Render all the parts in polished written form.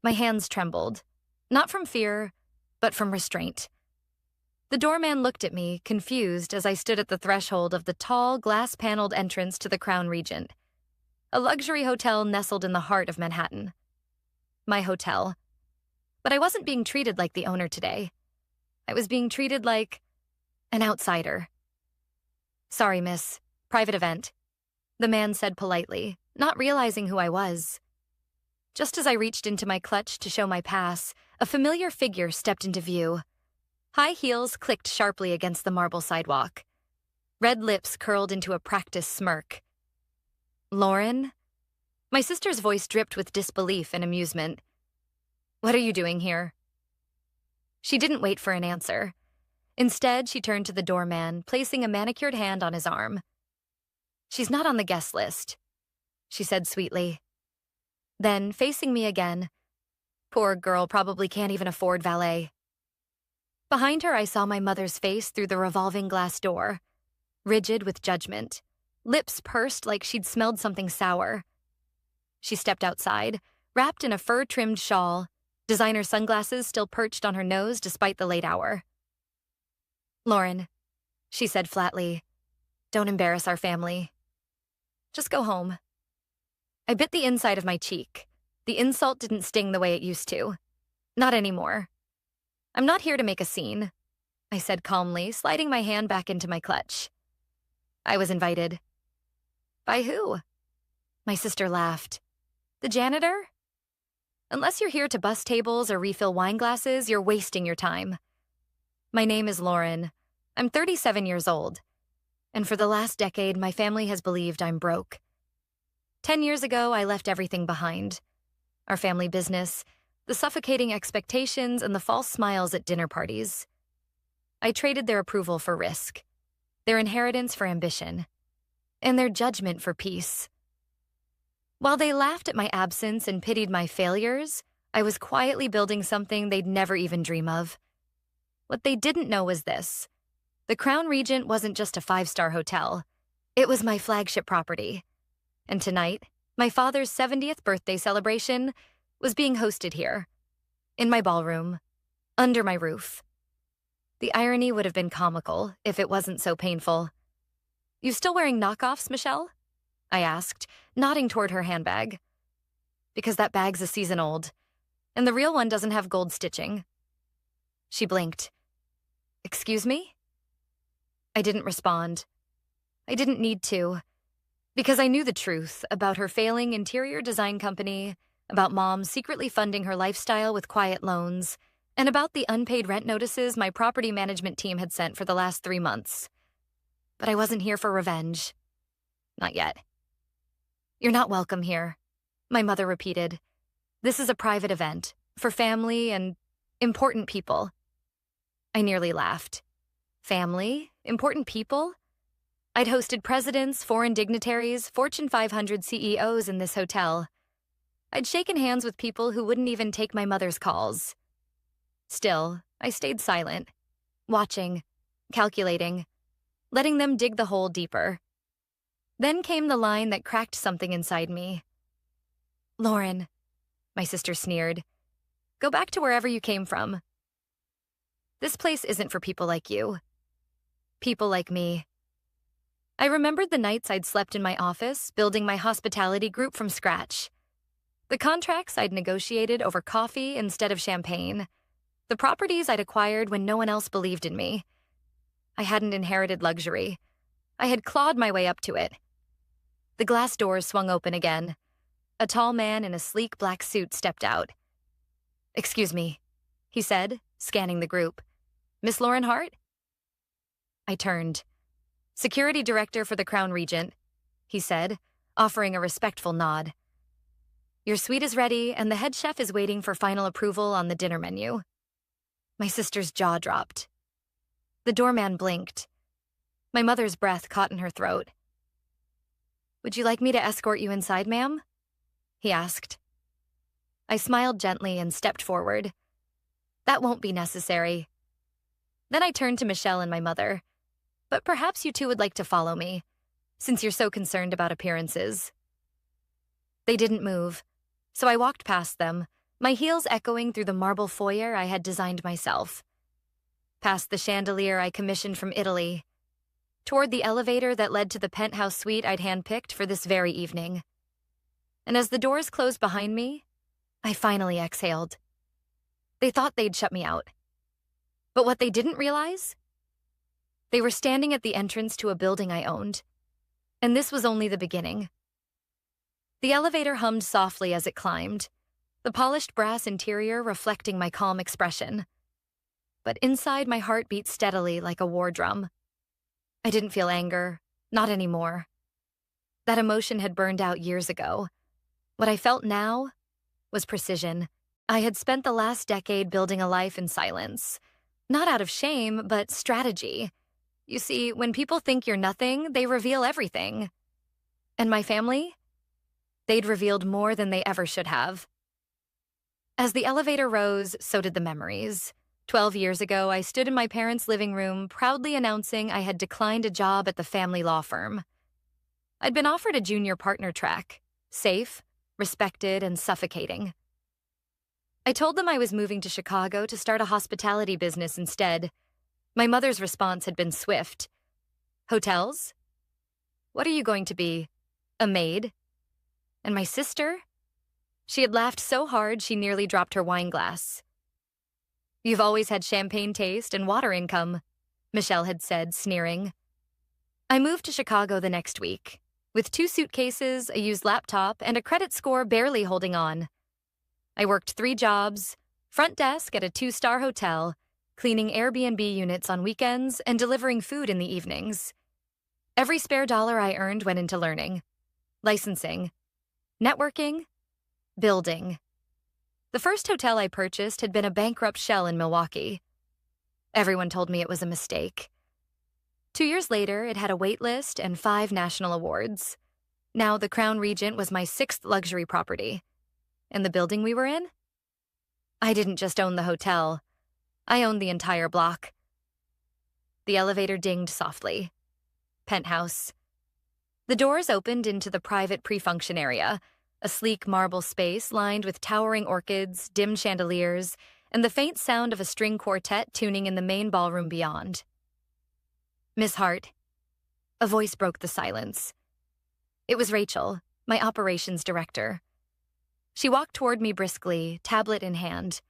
My hands trembled, not from fear, but from restraint. The doorman looked at me, confused, as I stood at the threshold of the tall, glass-paneled entrance to the Crown Regent, a luxury hotel nestled in the heart of Manhattan. My hotel. But I wasn't being treated like the owner today. I was being treated like an outsider. "Sorry, miss. Private event," the man said politely, not realizing who I was. Just as I reached into my clutch to show my pass, a familiar figure stepped into view. High heels clicked sharply against the marble sidewalk. Red lips curled into a practiced smirk. "Lauren?" My sister's voice dripped with disbelief and amusement. "What are you doing here?" She didn't wait for an answer. Instead, she turned to the doorman, placing a manicured hand on his arm. "She's not on the guest list," she said sweetly. Then, facing me again, "Poor girl probably can't even afford valet." Behind her, I saw my mother's face through the revolving glass door, rigid with judgment, lips pursed like she'd smelled something sour. She stepped outside, wrapped in a fur-trimmed shawl, designer sunglasses still perched on her nose despite the late hour. "Lauren," she said flatly, "don't embarrass our family. Just go home." I bit the inside of my cheek. The insult didn't sting the way it used to. Not anymore. "I'm not here to make a scene," I said calmly, sliding my hand back into my clutch. "I was invited." "By who?" My sister laughed. "The janitor? Unless you're here to bus tables or refill wine glasses, you're wasting your time. My name is Lauren. I'm 37 years old. And for the last decade, my family has believed I'm broke. 10 years ago, I left everything behind. Our family business, the suffocating expectations, and the false smiles at dinner parties. I traded their approval for risk, their inheritance for ambition, and their judgment for peace. While they laughed at my absence and pitied my failures, I was quietly building something they'd never even dream of. What they didn't know was this. The Crown Regent wasn't just a 5-star hotel. It was my flagship property. And tonight, my father's 70th birthday celebration was being hosted here, in my ballroom, under my roof. The irony would have been comical if it wasn't so painful. "You still wearing knockoffs, Michelle?" I asked, nodding toward her handbag. "Because that bag's a season old, and the real one doesn't have gold stitching." She blinked. "Excuse me?" I didn't respond. I didn't need to, because I knew the truth about her failing interior design company, about Mom secretly funding her lifestyle with quiet loans, and about the unpaid rent notices my property management team had sent for the last 3 months. But I wasn't here for revenge. Not yet. "You're not welcome here," my mother repeated. "This is a private event, for family and important people." I nearly laughed. Family? Important people? I'd hosted presidents, foreign dignitaries, Fortune 500 CEOs in this hotel. I'd shaken hands with people who wouldn't even take my mother's calls. Still, I stayed silent, watching, calculating, letting them dig the hole deeper. Then came the line that cracked something inside me. "Lauren," my sister sneered, "go back to wherever you came from. This place isn't for people like you. People like me." I remembered the nights I'd slept in my office, building my hospitality group from scratch. The contracts I'd negotiated over coffee instead of champagne. The properties I'd acquired when no one else believed in me. I hadn't inherited luxury. I had clawed my way up to it. The glass doors swung open again. A tall man in a sleek black suit stepped out. "Excuse me," he said, scanning the group. "Miss Lauren Hart?" I turned. "Security director for the Crown Regent," he said, offering a respectful nod. "Your suite is ready, and the head chef is waiting for final approval on the dinner menu." My sister's jaw dropped. The doorman blinked. My mother's breath caught in her throat. "Would you like me to escort you inside, ma'am?" he asked. I smiled gently and stepped forward. "That won't be necessary." Then I turned to Michelle and my mother. "But perhaps you two would like to follow me, since you're so concerned about appearances." They didn't move, so I walked past them, my heels echoing through the marble foyer I had designed myself. Past the chandelier I commissioned from Italy, toward the elevator that led to the penthouse suite I'd handpicked for this very evening. And as the doors closed behind me, I finally exhaled. They thought they'd shut me out. But what they didn't realize? They were standing at the entrance to a building I owned. And this was only the beginning. The elevator hummed softly as it climbed, the polished brass interior reflecting my calm expression. But inside, my heart beat steadily like a war drum. I didn't feel anger, not anymore. That emotion had burned out years ago. What I felt now was precision. I had spent the last decade building a life in silence. Not out of shame, but strategy. You see, when people think you're nothing, they reveal everything. And my family? They'd revealed more than they ever should have. As the elevator rose, so did the memories. 12 years ago, I stood in my parents' living room, proudly announcing I had declined a job at the family law firm. I'd been offered a junior partner track, safe, respected, and suffocating. I told them I was moving to Chicago to start a hospitality business instead. My mother's response had been swift. Hotels? What are you going to be? A maid? And my sister? She had laughed so hard she nearly dropped her wine glass. You've always had champagne taste and water income, Michelle had said, sneering. I moved to Chicago the next week, with 2 suitcases, a used laptop, and a credit score barely holding on. I worked 3 jobs, front desk at a 2-star hotel, cleaning Airbnb units on weekends, and delivering food in the evenings. Every spare dollar I earned went into learning, licensing, networking, building. The first hotel I purchased had been a bankrupt shell in Milwaukee. Everyone told me it was a mistake. 2 years later, it had a wait list and 5 national awards. Now the Crown Regent was my 6th luxury property. And the building we were in? I didn't just own the hotel. I owned the entire block. The elevator dinged softly. Penthouse. The doors opened into the private pre-function area, a sleek marble space lined with towering orchids, dim chandeliers, and the faint sound of a string quartet tuning in the main ballroom beyond. Miss Hart. A voice broke the silence. It was Rachel, my operations director. She walked toward me briskly, tablet in hand.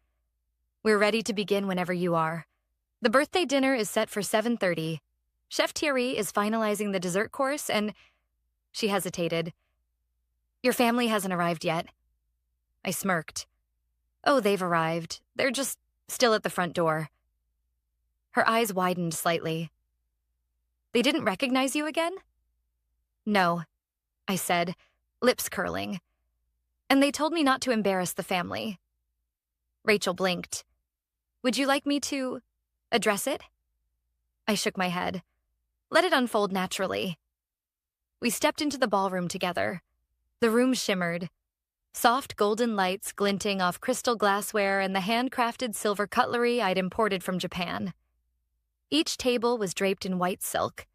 We're ready to begin whenever you are. The birthday dinner is set for 7:30. Chef Thierry is finalizing the dessert course and... She hesitated. Your family hasn't arrived yet. I smirked. Oh, they've arrived. They're just still at the front door. Her eyes widened slightly. They didn't recognize you again? No, I said, lips curling. And they told me not to embarrass the family. Rachel blinked. Would you like me to address it? I shook my head. Let it unfold naturally. We stepped into the ballroom together. The room shimmered, soft golden lights glinting off crystal glassware and the handcrafted silver cutlery I'd imported from Japan. Each table was draped in white silk.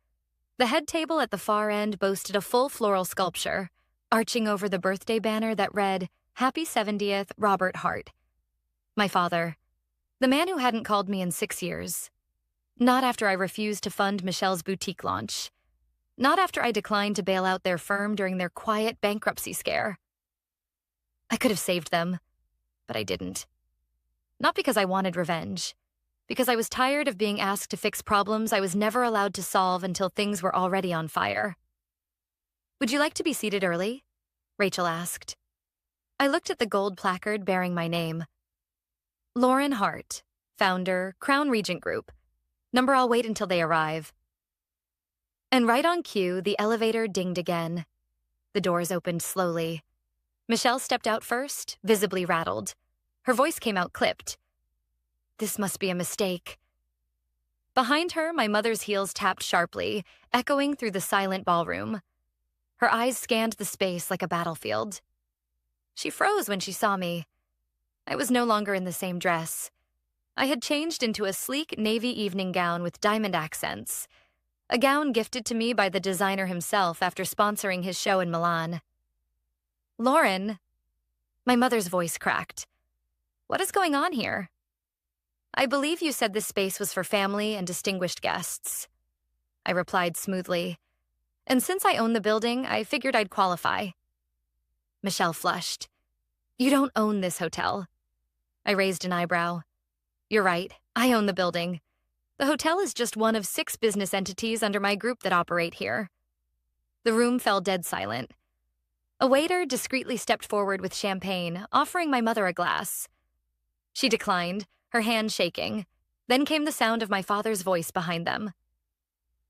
The head table at the far end boasted a full floral sculpture, arching over the birthday banner that read, Happy 70th, Robert Hart. My father, the man who hadn't called me in 6 years. Not after I refused to fund Michelle's boutique launch. Not after I declined to bail out their firm during their quiet bankruptcy scare. I could have saved them, but I didn't. Not because I wanted revenge, because I was tired of being asked to fix problems I was never allowed to solve until things were already on fire. Would you like to be seated early? Rachel asked. I looked at the gold placard bearing my name. Lauren Hart, founder, Crown Regent Group. Number I'll wait until they arrive. And right on cue, the elevator dinged again. The doors opened slowly. Michelle stepped out first, visibly rattled. Her voice came out clipped. This must be a mistake. Behind her, my mother's heels tapped sharply, echoing through the silent ballroom. Her eyes scanned the space like a battlefield. She froze when she saw me. I was no longer in the same dress. I had changed into a sleek navy evening gown with diamond accents, a gown gifted to me by the designer himself after sponsoring his show in Milan. Lauren, my mother's voice cracked. What is going on here? I believe you said this space was for family and distinguished guests. I replied smoothly. And since I own the building, I figured I'd qualify. Michelle flushed. You don't own this hotel. I raised an eyebrow. You're right, I own the building. The hotel is just one of 6 business entities under my group that operate here. The room fell dead silent. A waiter discreetly stepped forward with champagne, offering my mother a glass. She declined, her hand shaking. Then came the sound of my father's voice behind them.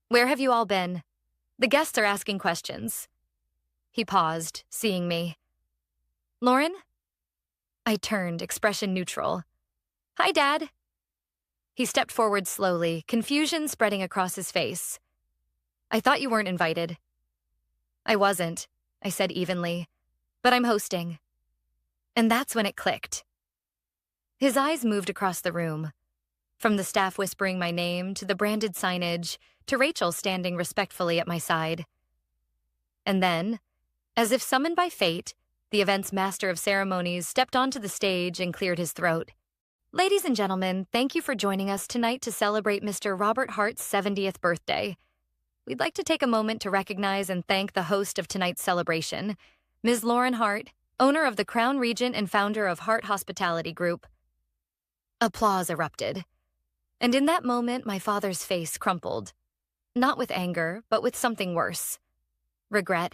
Where have you all been? The guests are asking questions. He paused, seeing me. Lauren? I turned, expression neutral. Hi, Dad. He stepped forward slowly, confusion spreading across his face. I thought you weren't invited. I wasn't, I said evenly, but I'm hosting. And that's when it clicked. His eyes moved across the room, from the staff whispering my name to the branded signage to Rachel standing respectfully at my side. And then, as if summoned by fate, the event's master of ceremonies stepped onto the stage and cleared his throat. Ladies and gentlemen, thank you for joining us tonight to celebrate Mr. Robert Hart's 70th birthday. We'd like to take a moment to recognize and thank the host of tonight's celebration, Ms. Lauren Hart, owner of the Crown Regent and founder of Hart Hospitality Group. Applause erupted. And in that moment, my father's face crumpled. Not with anger, but with something worse. Regret.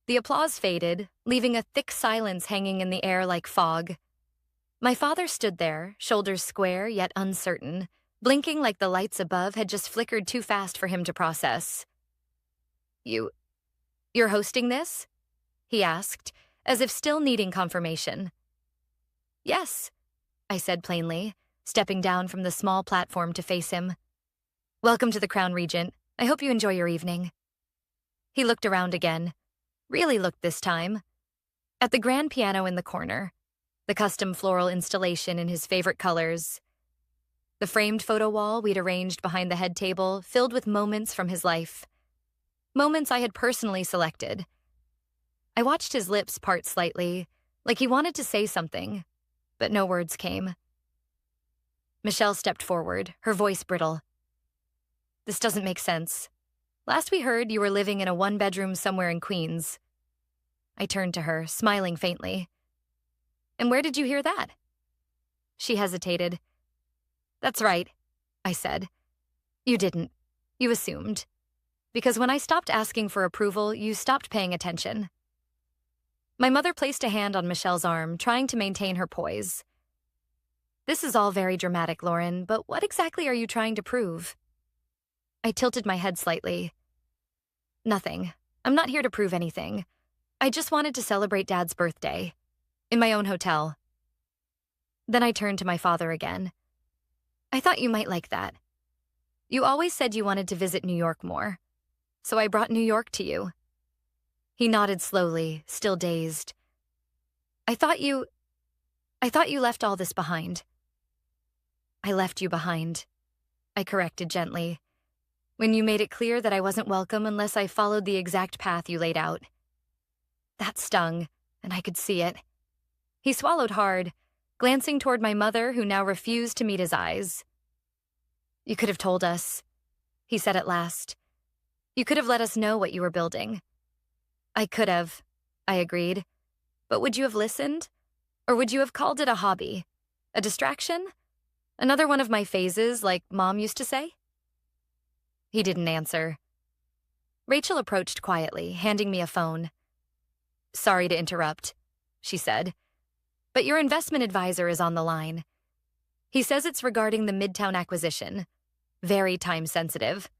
The applause faded, leaving a thick silence hanging in the air like fog. My father stood there, shoulders square yet uncertain, blinking like the lights above had just flickered too fast for him to process. You're hosting this? He asked, as if still needing confirmation. Yes, I said plainly, stepping down from the small platform to face him. Welcome to the Crown Regent. I hope you enjoy your evening. He looked around again. Really looked this time. At the grand piano in the corner, the custom floral installation in his favorite colors, the framed photo wall we'd arranged behind the head table filled with moments from his life. Moments I had personally selected. I watched his lips part slightly, like he wanted to say something, but no words came. Michelle stepped forward, her voice brittle. This doesn't make sense. Last we heard, you were living in a 1-bedroom somewhere in Queens. I turned to her, smiling faintly. And where did you hear that? She hesitated. That's right, I said. You didn't. You assumed. Because when I stopped asking for approval, you stopped paying attention. My mother placed a hand on Michelle's arm, trying to maintain her poise. This is all very dramatic, Lauren, but what exactly are you trying to prove? I tilted my head slightly. Nothing. I'm not here to prove anything. I just wanted to celebrate Dad's birthday. In my own hotel. Then I turned to my father again. I thought you might like that. You always said you wanted to visit New York more. So I brought New York to you. He nodded slowly, still dazed. I thought you left all this behind. I left you behind, I corrected gently, when you made it clear that I wasn't welcome unless I followed the exact path you laid out. That stung, and I could see it. He swallowed hard, glancing toward my mother, who now refused to meet his eyes. You could have told us, he said at last. You could have let us know what you were building. I could have, I agreed. But would you have listened? Or would you have called it a hobby? A distraction? Another one of my phases, like Mom used to say? He didn't answer. Rachel approached quietly, handing me a phone. Sorry to interrupt, she said. But your investment advisor is on the line. He says it's regarding the Midtown acquisition. Very time-sensitive.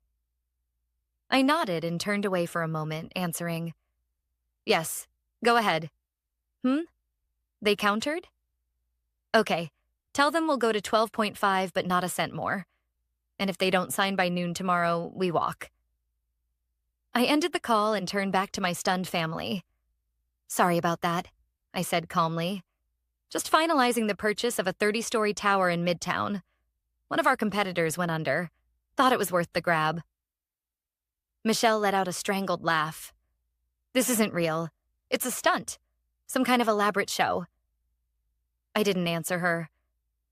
I nodded and turned away for a moment, answering, Yes, go ahead. They countered? Okay, tell them we'll go to 12.5 but not a cent more. And if they don't sign by noon tomorrow, we walk. I ended the call and turned back to my stunned family. Sorry about that, I said calmly. Just finalizing the purchase of a 30-story tower in Midtown. One of our competitors went under. Thought it was worth the grab. Michelle let out a strangled laugh. This isn't real. It's a stunt. Some kind of elaborate show. I didn't answer her.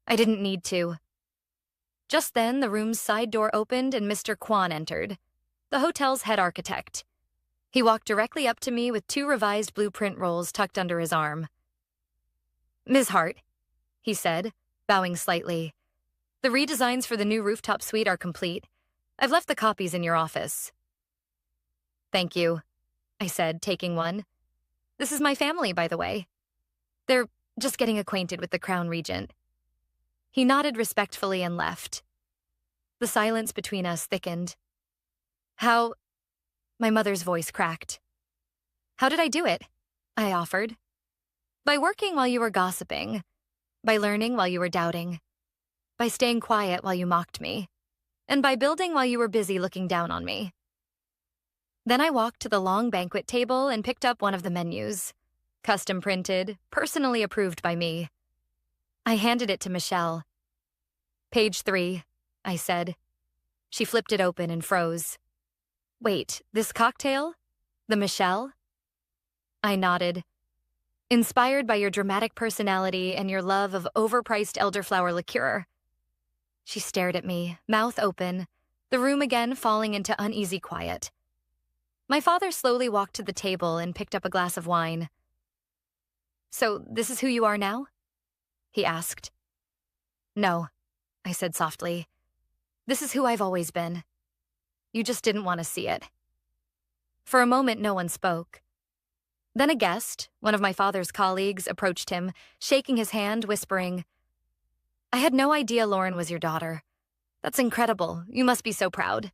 I didn't need to. Just then, the room's side door opened and Mr. Kwan entered, the hotel's head architect. He walked directly up to me with 2 revised blueprint rolls tucked under his arm. "Ms. Hart," he said, bowing slightly. "The redesigns for the new rooftop suite are complete. I've left the copies in your office." "Thank you," I said, taking one. "This is my family, by the way. They're just getting acquainted with the Crown Regent." He nodded respectfully and left. The silence between us thickened. "How—" My mother's voice cracked. "How did I do it?" I offered. "By working while you were gossiping. By learning while you were doubting. By staying quiet while you mocked me. And by building while you were busy looking down on me." Then I walked to the long banquet table and picked up one of the menus. Custom printed, personally approved by me. I handed it to Michelle. "Page 3, I said. She flipped it open and froze. "Wait, this cocktail? The Michelle?" I nodded. "Inspired by your dramatic personality and your love of overpriced elderflower liqueur." She stared at me, mouth open, the room again falling into uneasy quiet. My father slowly walked to the table and picked up a glass of wine. "So this is who you are now?" he asked. "No," I said softly. "This is who I've always been. You just didn't want to see it." For a moment, no one spoke. Then a guest, one of my father's colleagues, approached him, shaking his hand, whispering, "I had no idea Lauren was your daughter. That's incredible. You must be so proud."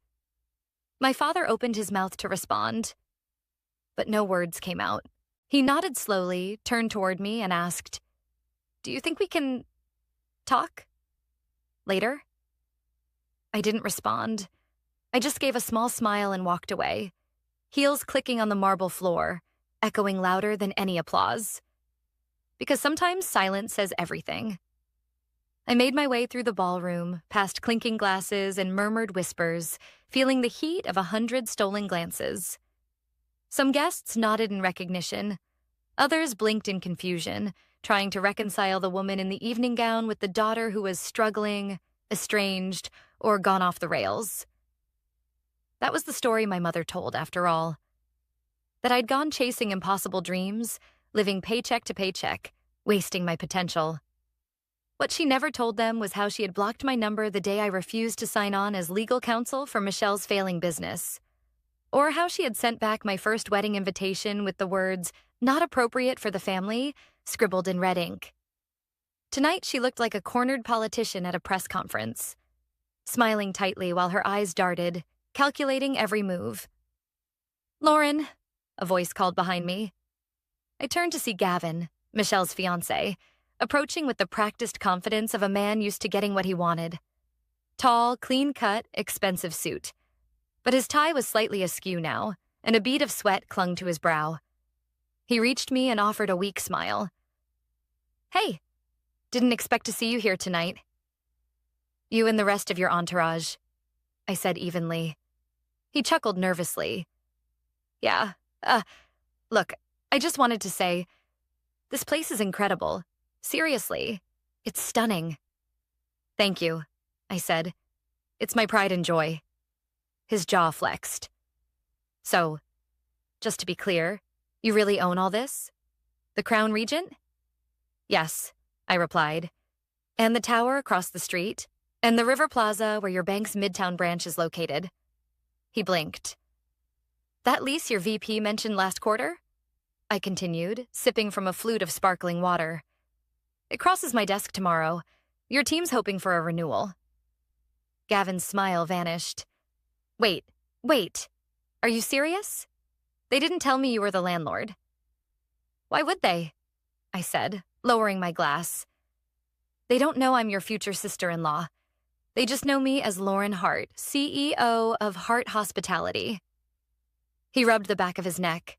My father opened his mouth to respond, but no words came out. He nodded slowly, turned toward me, and asked, "Do you think we can talk later?" I didn't respond. I just gave a small smile and walked away, heels clicking on the marble floor, echoing louder than any applause. Because sometimes silence says everything. I made my way through the ballroom, past clinking glasses and murmured whispers, feeling the heat of 100 stolen glances. Some guests nodded in recognition. Others blinked in confusion, trying to reconcile the woman in the evening gown with the daughter who was struggling, estranged, or gone off the rails. That was the story my mother told, after all. That I'd gone chasing impossible dreams, living paycheck to paycheck, wasting my potential. What she never told them was how she had blocked my number the day I refused to sign on as legal counsel for Michelle's failing business. Or how she had sent back my first wedding invitation with the words, "Not appropriate for the family," scribbled in red ink. Tonight she looked like a cornered politician at a press conference, smiling tightly while her eyes darted, calculating every move. "Lauren," a voice called behind me. I turned to see Gavin, Michelle's fiancé, approaching with the practiced confidence of a man used to getting what he wanted. Tall, clean-cut, expensive suit. But his tie was slightly askew now, and a bead of sweat clung to his brow. He reached me and offered a weak smile. "Hey, didn't expect to see you here tonight." "You and the rest of your entourage," I said evenly. He chuckled nervously. "Yeah, look, I just wanted to say, this place is incredible. Seriously, it's stunning." "Thank you," I said. "It's my pride and joy." His jaw flexed. "So, just to be clear, you really own all this? The Crown Regent?" "Yes," I replied. "And the tower across the street, and the River Plaza where your bank's Midtown branch is located." He blinked. "That lease your VP mentioned last quarter?" I continued, sipping from a flute of sparkling water. "It crosses my desk tomorrow. Your team's hoping for a renewal." Gavin's smile vanished. Wait. Are you serious? They didn't tell me you were the landlord." "Why would they?" I said, lowering my glass. "They don't know I'm your future sister-in-law. They just know me as Lauren Hart, CEO of Hart Hospitality." He rubbed the back of his neck.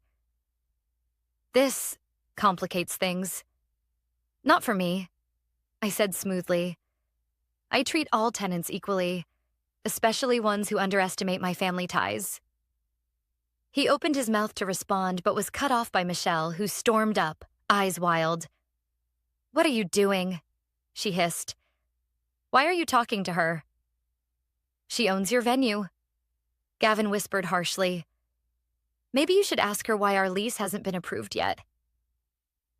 "This complicates things." "Not for me," I said smoothly. "I treat all tenants equally, especially ones who underestimate my family ties." He opened his mouth to respond, but was cut off by Michelle, who stormed up, eyes wild. What are you doing? She hissed. Why are you talking to her? She owns your venue, Gavin whispered harshly. Maybe you should ask her why our lease hasn't been approved yet.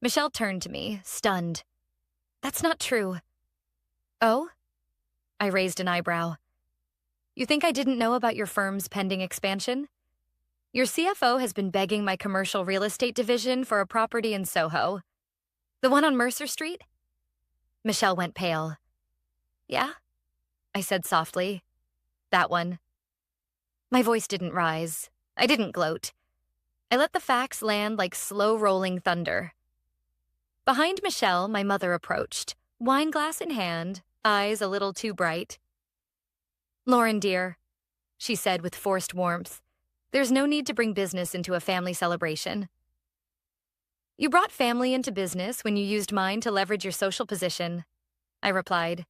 Michelle turned to me, stunned. That's not true. Oh? I raised an eyebrow. You think I didn't know about your firm's pending expansion? Your CFO has been begging my commercial real estate division for a property in Soho. The one on Mercer Street? Michelle went pale. Yeah? I said softly. That one. My voice didn't rise. I didn't gloat. I let the facts land like slow-rolling thunder. Behind Michelle, my mother approached, wine glass in hand, eyes a little too bright. Lauren, dear, she said with forced warmth, there's no need to bring business into a family celebration. You brought family into business when you used mine to leverage your social position, I replied,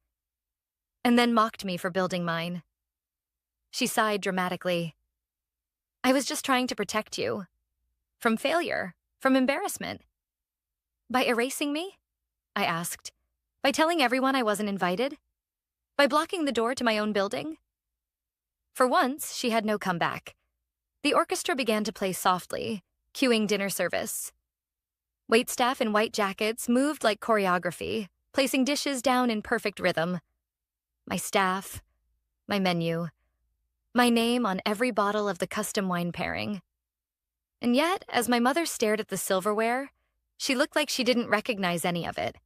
and then mocked me for building mine. She sighed dramatically. I was just trying to protect you. From failure, from embarrassment. By erasing me? I asked. By telling everyone I wasn't invited? By blocking the door to my own building? For once, she had no comeback. The orchestra began to play softly, cueing dinner service. Waitstaff in white jackets moved like choreography, placing dishes down in perfect rhythm. My staff, my menu, my name on every bottle of the custom wine pairing. And yet, as my mother stared at the silverware, she looked like she didn't recognize any of it.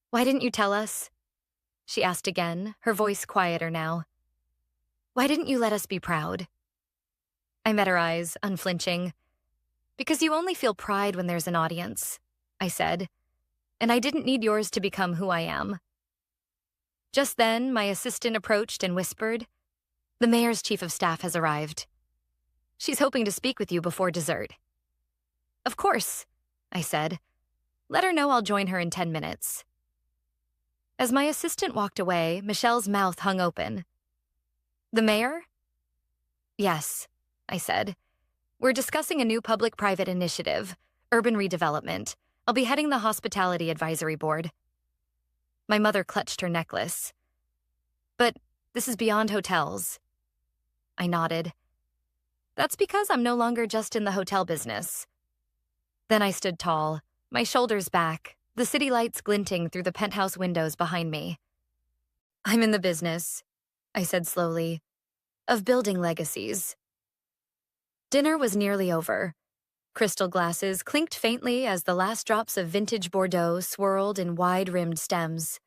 Why didn't you tell us? She asked again, her voice quieter now. Why didn't you let us be proud? I met her eyes, unflinching. Because you only feel pride when there's an audience, I said, and I didn't need yours to become who I am. Just then, my assistant approached and whispered, The mayor's chief of staff has arrived. She's hoping to speak with you before dessert. Of course, I said. Let her know I'll join her in 10 minutes. As my assistant walked away, Michelle's mouth hung open. The mayor? Yes, I said. We're discussing a new public-private initiative, urban redevelopment. I'll be heading the Hospitality Advisory Board. My mother clutched her necklace. But this is beyond hotels. I nodded. That's because I'm no longer just in the hotel business. Then I stood tall, my shoulders back, the city lights glinting through the penthouse windows behind me. I'm in the business, I said slowly, of building legacies. Dinner was nearly over. Crystal glasses clinked faintly as the last drops of vintage Bordeaux swirled in wide-rimmed stems.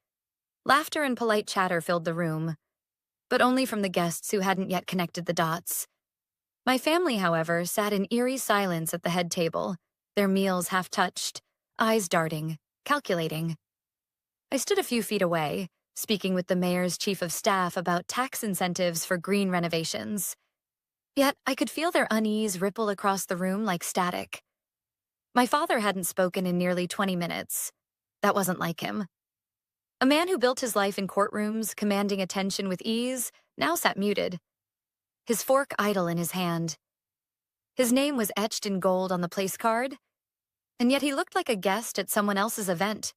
Laughter and polite chatter filled the room, but only from the guests who hadn't yet connected the dots. My family, however, sat in eerie silence at the head table, their meals half-touched, eyes darting, calculating. I stood a few feet away, speaking with the mayor's chief of staff about tax incentives for green renovations. Yet I could feel their unease ripple across the room like static. My father hadn't spoken in nearly 20 minutes. That wasn't like him. A man who built his life in courtrooms, commanding attention with ease, now sat muted, his fork idle in his hand. His name was etched in gold on the place card, and yet he looked like a guest at someone else's event.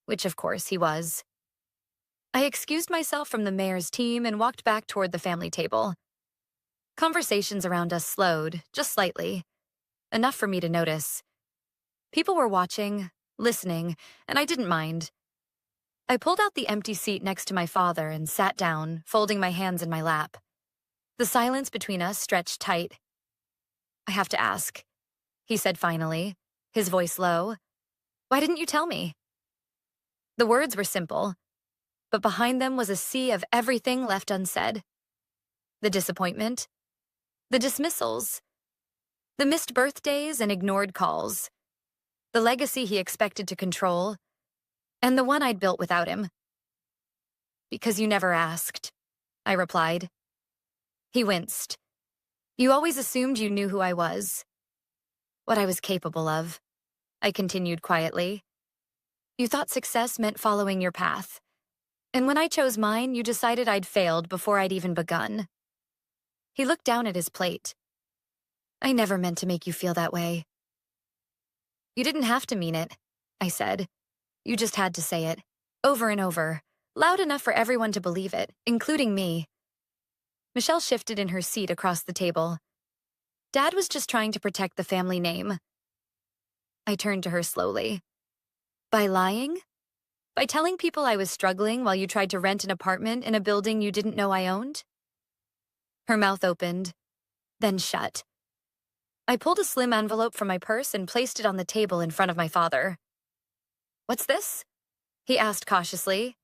Which, of course, he was. I excused myself from the mayor's team and walked back toward the family table. Conversations around us slowed, just slightly, enough for me to notice. People were watching, listening, and I didn't mind. I pulled out the empty seat next to my father and sat down, folding my hands in my lap. The silence between us stretched tight. I have to ask, he said finally, his voice low. Why didn't you tell me? The words were simple, but behind them was a sea of everything left unsaid. The disappointment, the dismissals, the missed birthdays and ignored calls, the legacy he expected to control, and the one I'd built without him. Because you never asked, I replied. He winced. You always assumed you knew who I was. What I was capable of, I continued quietly. You thought success meant following your path. And when I chose mine, you decided I'd failed before I'd even begun. He looked down at his plate. I never meant to make you feel that way. You didn't have to mean it, I said. You just had to say it, over and over, loud enough for everyone to believe it, including me. Michelle shifted in her seat across the table. Dad was just trying to protect the family name. I turned to her slowly. By lying? By telling people I was struggling while you tried to rent an apartment in a building you didn't know I owned? Her mouth opened, then shut. I pulled a slim envelope from my purse and placed it on the table in front of my father. "What's this?" he asked cautiously.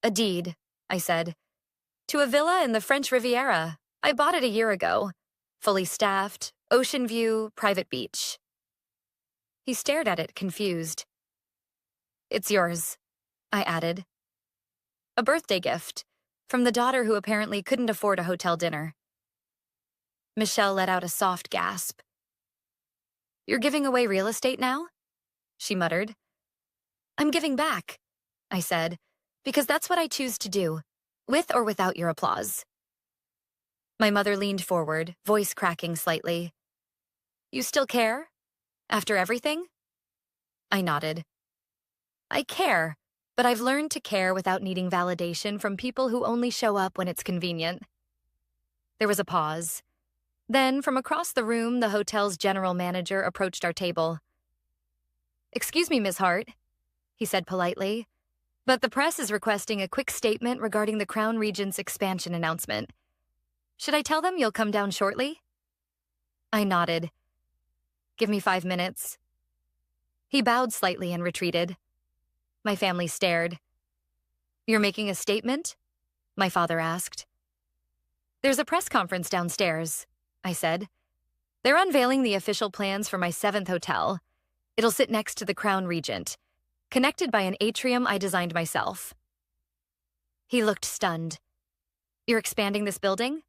"A deed," I said. "To a villa in the French Riviera. I bought it a year ago. Fully staffed, ocean view, private beach." He stared at it, confused. "It's yours," I added. A birthday gift, from the daughter who apparently couldn't afford a hotel dinner. Michelle let out a soft gasp. "You're giving away real estate now?" she muttered. "I'm giving back," I said, "because that's what I choose to do, with or without your applause." My mother leaned forward, voice cracking slightly. "You still care? After everything?" I nodded. "I care, but I've learned to care without needing validation from people who only show up when it's convenient." There was a pause. Then, from across the room, the hotel's general manager approached our table. "Excuse me, Miss Hart," he said politely, "but the press is requesting a quick statement regarding the Crown Regent's expansion announcement. Should I tell them you'll come down shortly?" I nodded. "Give me 5 minutes." He bowed slightly and retreated. My family stared. "You're making a statement?" my father asked. "There's a press conference downstairs," I said. "They're unveiling the official plans for my 7th hotel. It'll sit next to the Crown Regent, connected by an atrium I designed myself." He looked stunned. "You're expanding this building?"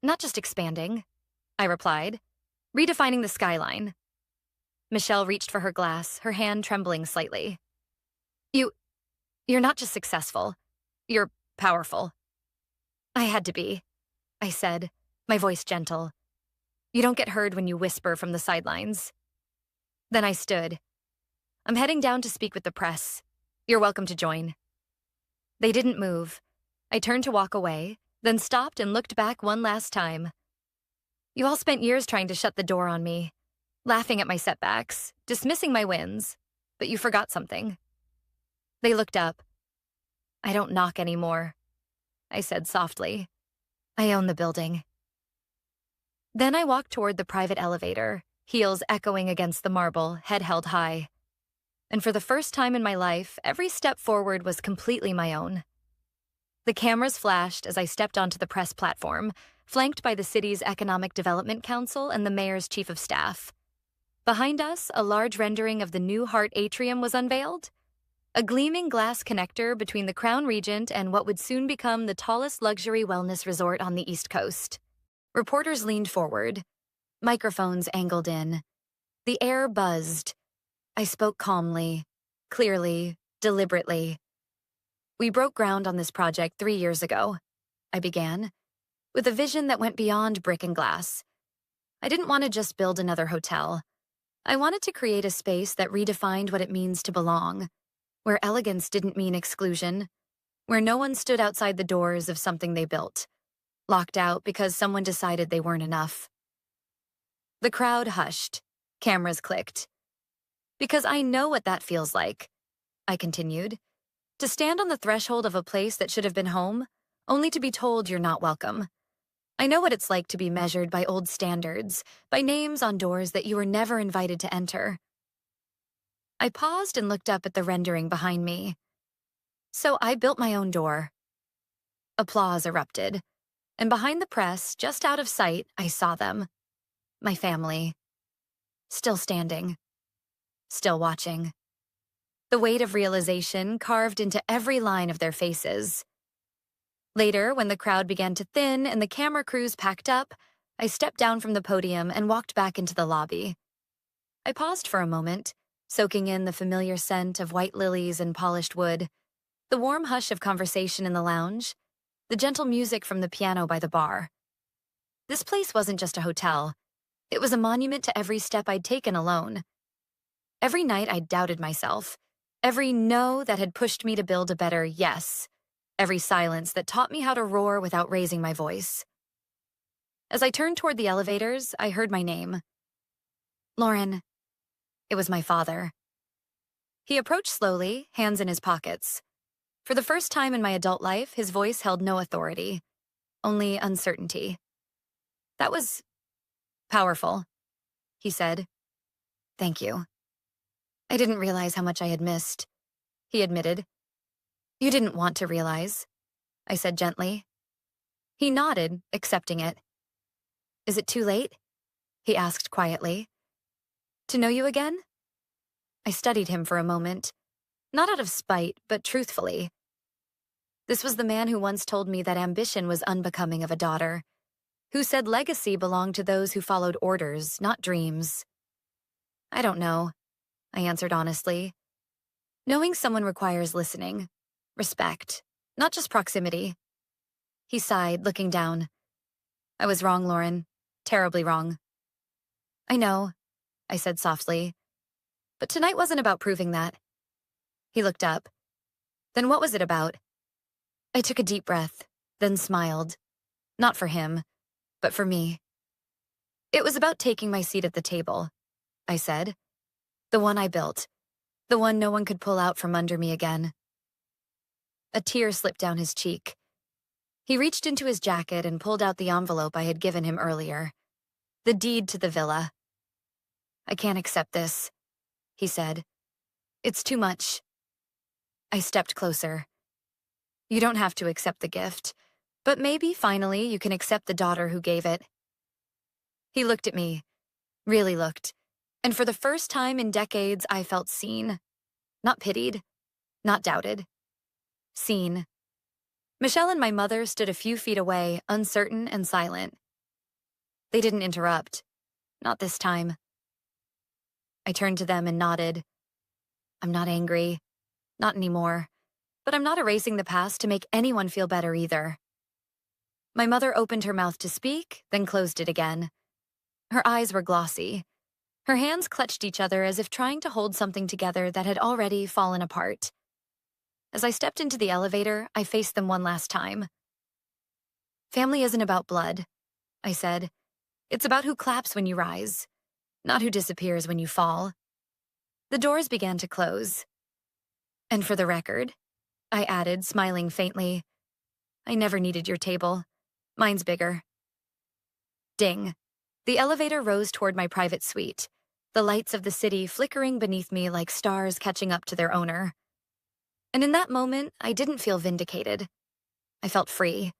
"Not just expanding," I replied. "Redefining the skyline." Michelle reached for her glass, her hand trembling slightly. You're not just successful. You're powerful." "I had to be," I said, my voice gentle. "You don't get heard when you whisper from the sidelines." Then I stood. "I'm heading down to speak with the press. You're welcome to join." They didn't move. I turned to walk away, then stopped and looked back one last time. "You all spent years trying to shut the door on me, laughing at my setbacks, dismissing my wins, but you forgot something." They looked up. "I don't knock anymore," I said softly. "I own the building." Then I walked toward the private elevator, heels echoing against the marble, head held high. And for the first time in my life, every step forward was completely my own. The cameras flashed as I stepped onto the press platform, flanked by the city's Economic Development Council and the mayor's chief of staff. Behind us, a large rendering of the new Hart Atrium was unveiled, a gleaming glass connector between the Crown Regent and what would soon become the tallest luxury wellness resort on the East Coast. Reporters leaned forward, microphones angled in. The air buzzed. I spoke calmly, clearly, deliberately. "We broke ground on this project 3 years ago," I began, with a vision that went beyond brick and glass. I didn't want to just build another hotel. I wanted to create a space that redefined what it means to belong, where elegance didn't mean exclusion, where no one stood outside the doors of something they built, locked out because someone decided they weren't enough. The crowd hushed. Cameras clicked. "Because I know what that feels like," I continued, "to stand on the threshold of a place that should have been home, only to be told you're not welcome. I know what it's like to be measured by old standards, by names on doors that you were never invited to enter." I paused and looked up at the rendering behind me. "So I built my own door." Applause erupted, and behind the press, just out of sight, I saw them. My family. Still standing. Still watching. The weight of realization carved into every line of their faces. Later, when the crowd began to thin and the camera crews packed up, I stepped down from the podium and walked back into the lobby. I paused for a moment, soaking in the familiar scent of white lilies and polished wood, the warm hush of conversation in the lounge, the gentle music from the piano by the bar. This place wasn't just a hotel. It was a monument to every step I'd taken alone. Every night I'd doubted myself. Every no that had pushed me to build a better yes. Every silence that taught me how to roar without raising my voice. As I turned toward the elevators, I heard my name. Lauren. It was my father. He approached slowly, hands in his pockets. For the first time in my adult life, his voice held no authority, only uncertainty. That was powerful, he said. Thank you. I didn't realize how much I had missed, he admitted. You didn't want to realize, I said gently. He nodded, accepting it. Is it too late? He asked quietly. To know you again? I studied him for a moment, not out of spite, but truthfully. This was the man who once told me that ambition was unbecoming of a daughter, who said legacy belonged to those who followed orders, not dreams. I don't know, I answered honestly. Knowing someone requires listening, respect, not just proximity. He sighed, looking down. I was wrong, Lauren. Terribly wrong. I know, I said softly. But tonight wasn't about proving that. He looked up. Then what was it about? I took a deep breath, then smiled. Not for him, but for me. It was about taking my seat at the table, I said. The one I built. The one no one could pull out from under me again. A tear slipped down his cheek. He reached into his jacket and pulled out the envelope I had given him earlier. The deed to the villa. I can't accept this, he said. It's too much. I stepped closer. You don't have to accept the gift, but maybe finally you can accept the daughter who gave it. He looked at me, really looked, and for the first time in decades I felt seen. Not pitied, not doubted. Seen. Michelle and my mother stood a few feet away, uncertain and silent. They didn't interrupt. Not this time. I turned to them and nodded. I'm not angry. Not anymore. But I'm not erasing the past to make anyone feel better either. My mother opened her mouth to speak, then closed it again. Her eyes were glossy. Her hands clutched each other as if trying to hold something together that had already fallen apart. As I stepped into the elevator, I faced them one last time. Family isn't about blood, I said. It's about who claps when you rise, not who disappears when you fall. The doors began to close. And for the record, I added, smiling faintly, I never needed your table. Mine's bigger. Ding. The elevator rose toward my private suite, the lights of the city flickering beneath me like stars catching up to their owner. And in that moment, I didn't feel vindicated. I felt free.